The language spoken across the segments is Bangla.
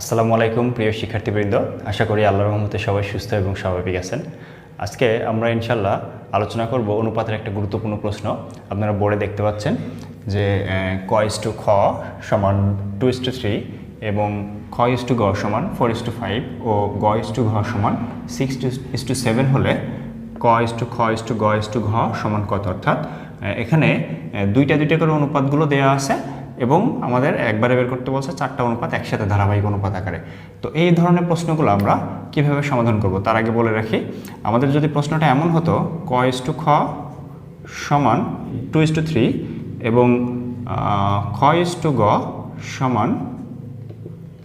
আসসালামু আলাইকুম প্রিয় শিক্ষার্থীবৃন্দ, আশা করি আল্লাহর রহমতে সবাই সুস্থ এবং স্বাভাবিক আছেন। আজকে আমরা ইনশাল্লাহ আলোচনা করব অনুপাতের একটা গুরুত্বপূর্ণ প্রশ্ন। আপনারা বোর্ডে দেখতে পাচ্ছেন যে ক/খ সমান 2:3 এবং খ/গ সমান 4:5 ও গ/ঘ সমান 6:7 হলে ক/খ/গ/ঘ সমান কত? অর্থাৎ এখানে দুইটা করে অনুপাতগুলো দেওয়া আছে এবং আমাদের একবারে বের করতে বলছে চারটা অনুপাত একসাথে ধারাবাহিক অনুপাত আকারে। তো এই ধরনের প্রশ্নগুলো আমরা কিভাবে সমাধান করব তার আগে বলে রাখি, আমাদের যদি প্রশ্নটা এমন হতো ক/খ সমান 2:3 এবং খ/গ সমান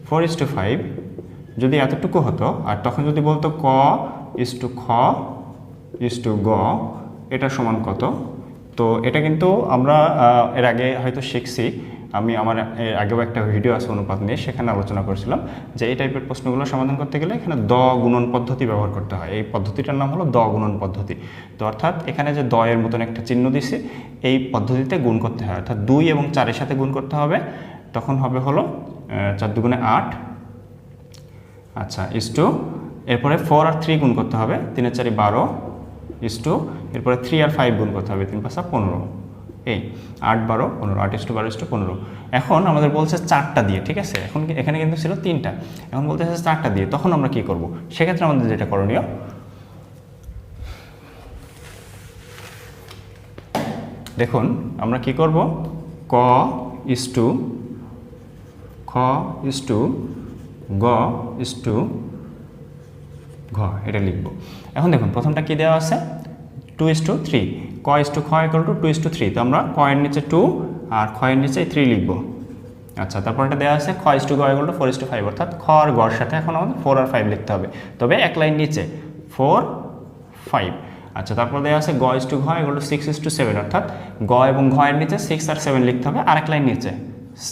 4:5, যদি এতটুকু হতো আর তখন যদি বলতো ক/খ/গ এটা সমান কত, তো এটা কিন্তু আমরা এর আগে হয়তো শিখছি। আমি আমার আগেও একটা ভিডিও আছে অনুপাত নিয়ে, সেখানে আলোচনা করেছিলাম যে এই টাইপের প্রশ্নগুলো সমাধান করতে গেলে এখানে দ গুণন পদ্ধতি ব্যবহার করতে হয়। এই পদ্ধতিটার নাম হলো দ গুণন পদ্ধতি। তো অর্থাৎ এখানে যে দ এর মতন একটা চিহ্ন দিছে, এই পদ্ধতিতে গুণ করতে হয়, অর্থাৎ 2 এবং 4-এর সাথে গুণ করতে হবে। তখন হবে হলো 4 দুগুণে 8, আচ্ছা ইস্টু, এরপরে 4 আর 3 গুণ করতে হবে, 3 আর 4 12, ইস্টু, এরপরে 3 আর 5 গুণ করতে হবে, 3 5 15, এই 8 12 15, 8:12:15। এখন আমাদের বলছে 4টা দিয়ে, ঠিক আছে? এখন এখানে কিন্তু ছিল 3টা, এখন বলতেছে 4টা দিয়ে, তখন আমরা কি করব? সেক্ষেত্রে আমাদের যেটা করণীয়, দেখুন আমরা কি করব, ক/খ/গ/ঘ এটা লিখব। এখন দেখুন প্রথমটা কি দেওয়া আছে, 2:3, ক/খ = 2:3, তো আমরা ক এর নিচে 2 আর খ এর নিচে 3 লিখব। আচ্ছা, তারপর এটা দেওয়া আছে খ/গ = 4:5, অর্থাৎ খ আর গর সাথে এখন আমাদের 4 আর 5 লিখতে হবে, তবে এক লাইন নিচে 4 5। আচ্ছা, তারপর দেওয়া আছে গ/ঘ = 6:7, অর্থাৎ গ এবং ঘ এর নিচে 6 আর 7 লিখতে হবে, আরেক লাইন নিচে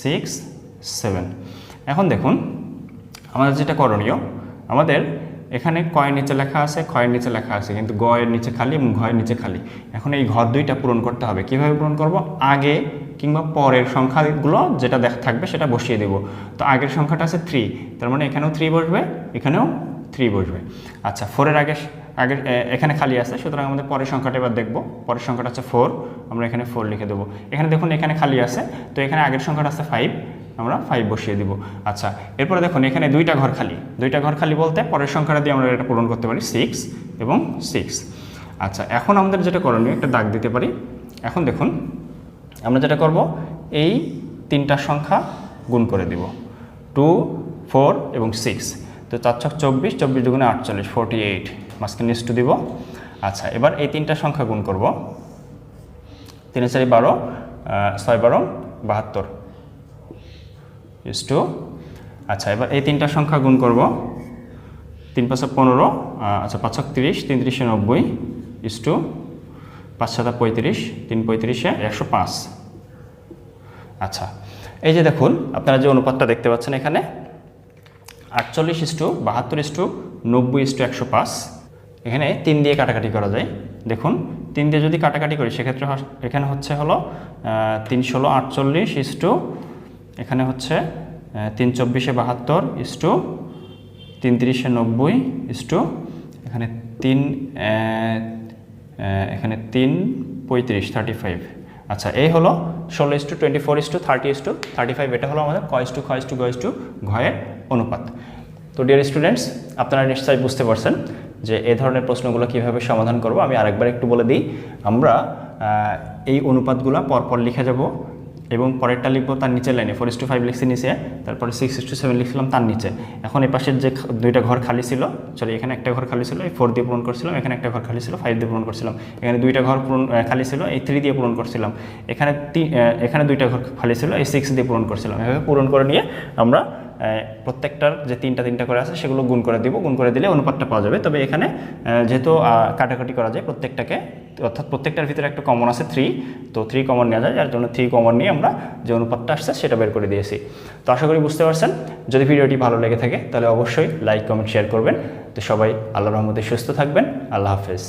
6 7। এখন দেখুন আমাদের যেটা করণীয়, আমাদের এখানে ক এর নিচে লেখা আছে, খ এর নিচে লেখা আছে, কিন্তু গ এর নিচে খালি এবং ঘ এর নিচে খালি। এখন এই ঘর দুইটা পূরণ করতে হবে। কিভাবে পূরণ করব? আগে কিংবা পরের সংখ্যাগুলো যেটা থাকবে সেটা বসিয়ে দেব। তো আগের সংখ্যাটা আছে 3, তার মানে এখানেও 3 বসবে, এখানেও 3 বসবে। আচ্ছা, 4 এর আগে এখানে খালি আছে, সুতরাং আমাদের পরের সংখ্যাটা এবার দেখব। পরের সংখ্যাটা আছে 4, আমরা এখানে 4 লিখে দেবো। এখানে দেখুন এখানে খালি আছে, তো এখানে আগের সংখ্যাটা আছে 5, আমরা 5 বসিয়ে দিব। আচ্ছা, এরপরে দেখুন এখানে দুইটা ঘর খালি বলতে পরের সংখ্যাটা দিয়ে আমরা এটা পূরণ করতে পারি, 6 এবং 6। আচ্ছা, এখন আমাদের যেটা করণীয়, একটা দাগ দিতে পারি। এখন দেখুন আমরা যেটা করব, এই তিনটা সংখ্যা গুণ করে দিব, 2 4 এবং 6। তো 4 × 24, 24 দুগুণে 48, 48, মাঝখানে ইস্টু দিব। আচ্ছা, এবার এই তিনটা সংখ্যা গুণ করব, 3 4 12, 6 12 72, ইস্টু। আচ্ছা, এবার এই তিনটা সংখ্যা গুণ করব, 3 5 15, আচ্ছা 5 30, 3 30 90, ইস্টু 5 7 35, 3 35 105। আচ্ছা, এই যে দেখুন আপনারা যে অনুপাতটা দেখতে পাচ্ছেন এখানে 48:72:90:105, এখানে 3 দিয়ে কাটাকাটি করা যায়। দেখুন 3 দিয়ে যদি কাটাকাটি করি সেক্ষেত্রে এখানে হচ্ছে হলো 3 16 48, এখানে হচ্ছে 3 24 72, 3 30 90, এখানে 3 35 35। আচ্ছা, এই হলো 16:24:30:35, এটা হলো আমাদের ক/খ/গ/ঘ এর অনুপাত। তো ডিয়ার স্টুডেন্টস, আপনারা নিশ্চয়ই বুঝতে পারছেন যে এই ধরনের প্রশ্নগুলো কিভাবে সমাধান করব। আমি আরেকবার একটু বলে দিই, আমরা এই অনুপাতগুলো পরপর লিখে যাব এবং পরেরটা লিখবো তার নিচের লাইনে, 4:5 লিখছি নিচে, তারপরে 6:7 লিখলাম তার নিচে। এখন এই পাশের যে দুইটা ঘর খালি ছিল, সরি এখানে একটা ঘর খালি ছিল, এই 4 দিয়ে পূরণ করছিলাম, এখানে একটা ঘর খালি ছিল, 5 দিয়ে পূরণ করছিলাম, এখানে দুইটা ঘর খালি ছিল, এই 3 দিয়ে পূরণ করছিলাম, এখানে দুইটা ঘর খালি ছিল, এই 6 দিয়ে পূরণ করছিলাম। এভাবে পূরণ করে নিয়ে আমরা প্রত্যেকটার যে তিনটা করে আছে সেগুলো গুণ করে দিব, গুণ করে দিলে অনুপাতটা পাওয়া যাবে। তবে এখানে যেহেতু কাটাকাটি করা যায় প্রত্যেকটাকে, অর্থাৎ প্রত্যেকটার ভিতরে একটা কমন আছে 3, তো 3 কমন নেওয়া যায়, যার জন্য 3 কমন নিয়ে আমরা যে অনুপাতটা আসছে সেটা বের করে দিয়েছি। তো আশা করি বুঝতে পারছেন। যদি ভিডিওটি ভালো লেগে থাকে তাহলে অবশ্যই লাইক কমেন্ট শেয়ার করবেন। তো সবাই আল্লাহর রহমতে সুস্থ থাকবেন। আল্লাহ হাফেজ।